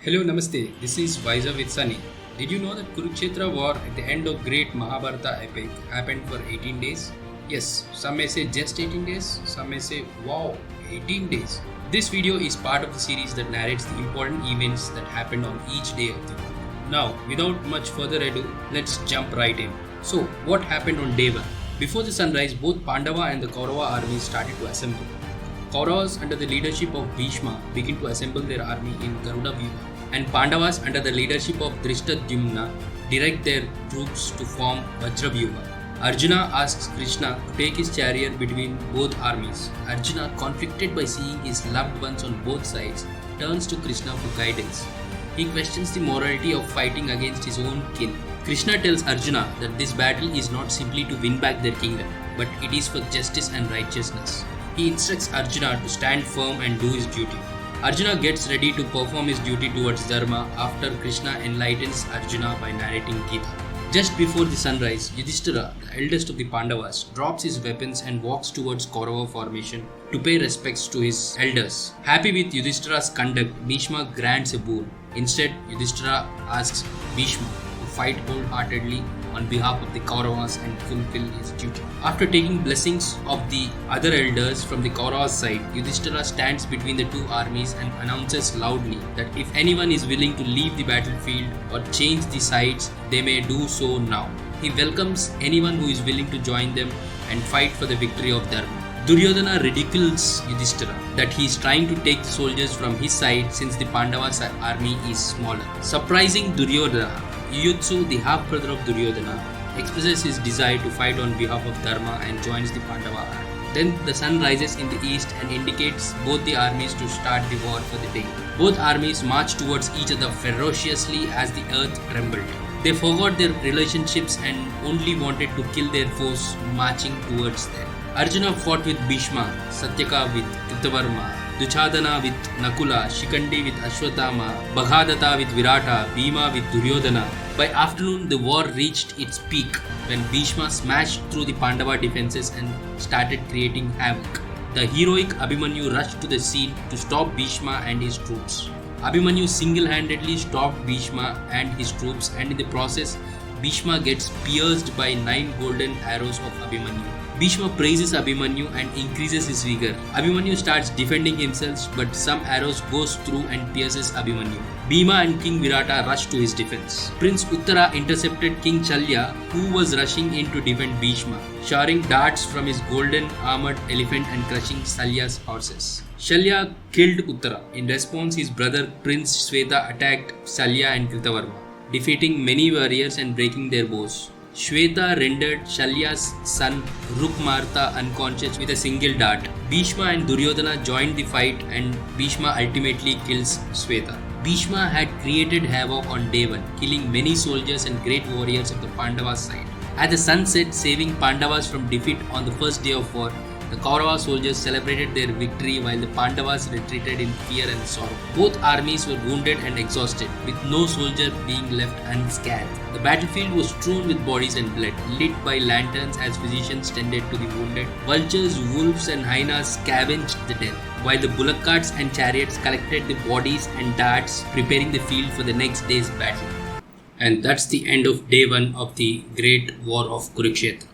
Hello, Namaste. This is Vaiza with Sunny. Did you know that Kurukshetra war at the end of great Mahabharata epic happened for 18 days? Yes, some may say just 18 days, some may say wow, 18 days. This video is part of the series that narrates the important events that happened on each day of the war. Now, without much further ado, let's jump right in. So, what happened on day 1? Before the sunrise, both Pandava and the Kaurava armies started to assemble. Kauravas under the leadership of Bhishma begin to assemble their army in Garuda Vyuha, and Pandavas under the leadership of Drishtadyumna direct their troops to form Vajravyuha. Arjuna asks Krishna to take his chariot between both armies. Arjuna, conflicted by seeing his loved ones on both sides, turns to Krishna for guidance. He questions the morality of fighting against his own kin. Krishna tells Arjuna that this battle is not simply to win back their kingdom, but it is for justice and righteousness. He instructs Arjuna to stand firm and do his duty. Arjuna gets ready to perform his duty towards Dharma after Krishna enlightens Arjuna by narrating Gita. Just before the sunrise, Yudhishthira, the eldest of the Pandavas, drops his weapons and walks towards Kaurava formation to pay respects to his elders. Happy with Yudhishthira's conduct, Bhishma grants a boon. Instead, Yudhishthira asks Bhishma to fight wholeheartedly on behalf of the Kauravas and fulfill his duty. After taking blessings of the other elders from the Kauravas side, Yudhishthira stands between the two armies and announces loudly that if anyone is willing to leave the battlefield or change the sides, they may do so now. He welcomes anyone who is willing to join them and fight for the victory of Dharma. Duryodhana ridicules Yudhishthira that he is trying to take the soldiers from his side since the Pandavas' army is smaller. Surprising Duryodhana, Yuyutsu, the half-brother of Duryodhana, expresses his desire to fight on behalf of Dharma and joins the Pandava army. Then the sun rises in the east and indicates both the armies to start the war for the day. Both armies march towards each other ferociously as the earth trembled. They forgot their relationships and only wanted to kill their foes marching towards them. Arjuna fought with Bhishma, Satyaka with Kritavarma, Duchadana with Nakula, Shikandi with Ashwatthama, Bhagadata with Virata, Bhima with Duryodhana. By afternoon, the war reached its peak when Bhishma smashed through the Pandava defenses and started creating havoc. The heroic Abhimanyu rushed to the scene to stop Bhishma and his troops. Abhimanyu single-handedly stopped Bhishma and his troops, and in the process, Bhishma gets pierced by 9 golden arrows of Abhimanyu. Bhishma praises Abhimanyu and increases his vigor. Abhimanyu starts defending himself, but some arrows goes through and pierces Abhimanyu. Bhima and King Virata rush to his defense. Prince Uttara intercepted King Shalya, who was rushing in to defend Bhishma, showering darts from his golden armored elephant and crushing Shalya's horses. Shalya killed Uttara. In response, his brother Prince Shweta attacked Shalya and Kritavarma, defeating many warriors and breaking their bows. Shweta rendered Shalya's son Rukmarta unconscious with a single dart. Bhishma and Duryodhana joined the fight and Bhishma ultimately kills Shweta. Bhishma had created havoc on day 1, killing many soldiers and great warriors of the Pandavas side. At the sunset, saving Pandavas from defeat on the first day of war, the Kaurava soldiers celebrated their victory while the Pandavas retreated in fear and sorrow. Both armies were wounded and exhausted, with no soldier being left unscathed. The battlefield was strewn with bodies and blood, lit by lanterns as physicians tended to the wounded. Vultures, wolves and hyenas scavenged the dead, while the bullock carts and chariots collected the bodies and darts, preparing the field for the next day's battle. And that's the end of day 1 of the great war of Kurukshetra.